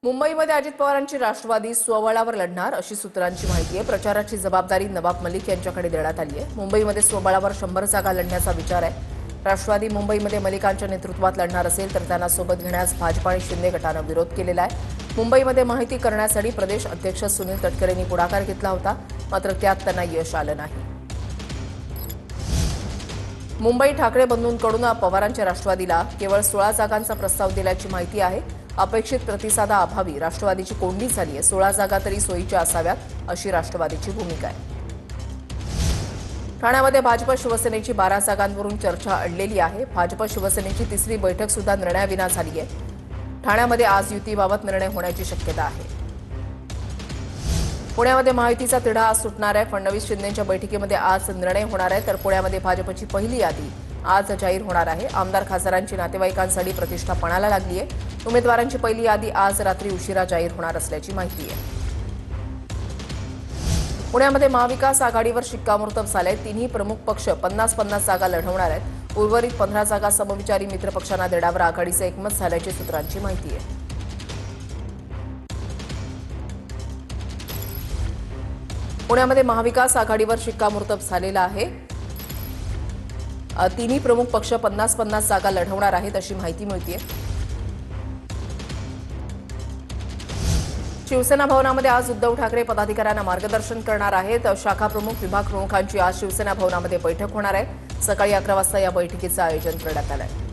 मुंबईमध्ये अजित पवारांची राष्ट्रवादी स्वबळावर लढणार अशी सूत्रांची माहिती आहे। प्रचाराची जबाबदारी नवाब मलिक यांच्याकडे देण्यात आली आहे। मुंबईमध्ये स्वबळावर 100 जागा लढण्याचा विचार आहे। राष्ट्रवादी मुंबईमध्ये मलिकांच्या नेतृत्वात लढणार असेल तर त्यांना सोबत घेण्यास भाजपा आणि शिंदे गटानं विरोध केलेला आहे। मुंबईमध्ये माहिती करण्यासाठी प्रदेश अध्यक्ष सुनील तटकरेंनी पुढाकार घेतला होता, मात्र त्यात त्यांना यश आलं नाही। मुंबई ठाकरे बंधूंकडून पवारांच्या राष्ट्रवादीला केवळ 16 जागांचा प्रस्ताव दिल्याची माहिती आहे। अपेक्षित प्रतिसादाअभावी राष्ट्रवादीची कोंडी झाली आहे। 16 जागा तरी सोयीच्या असाव्यात अशी राष्ट्रवादीची भूमिका आहे। ठाण्यामध्ये भाजप शिवसेनेची 12 जागांवरून चर्चा अडलेली आहे। भाजप शिवसेनेची तिसरी बैठक सुद्धा निर्णयाविना झाली आहे। ठाण्यामध्ये आज युतीबाबत निर्णय होण्याची शक्यता आहे। पुण्यामध्ये महायुतीचा तिढा आज सुटणार आहे। फडणवीस शिंदेच्या बैठकीमध्ये आज निर्णय होणार आहे, तर पुण्यामध्ये भाजपची पहिली यादी आज जाहीर होणार आहे। आमदार खासदारांची नातेवाईकांसाठी प्रतिष्ठा पणाला लागली आहे। उमेदवारांची पहिली यादी आज रात्री उशिरा जाहीर होणार असल्याची माहिती आहे। पुण्यामध्ये महाविकास आघाडीवर शिक्कामोर्तब झाले। तिन्ही प्रमुख पक्ष 50-50 जागा लढवणार आहेत। उर्वरित 15 जागा समविचारी मित्र पक्षांना देण्यावर आघाडीचे एकमत झाल्याची सूत्रांची माहिती आहे। पुण्यामध्ये महाविकास आघाडीवर शिक्कामोर्तब झालेला आहे। तिन्ही प्रमुख पक्ष 50-50 जागा लढवणार आहेत अशी माहिती मिळते। शिवसेना भवनामध्ये आज उद्धव ठाकरे पदाधिकाऱ्यांना मार्गदर्शन करणार आहेत। शाखा प्रमुख, विभाग प्रमुखांची आज शिवसेना भवनामध्ये बैठक होणार आहे। सकाळी 11 वाजता या बैठकीचं आयोजन करण्यात आलं आहे।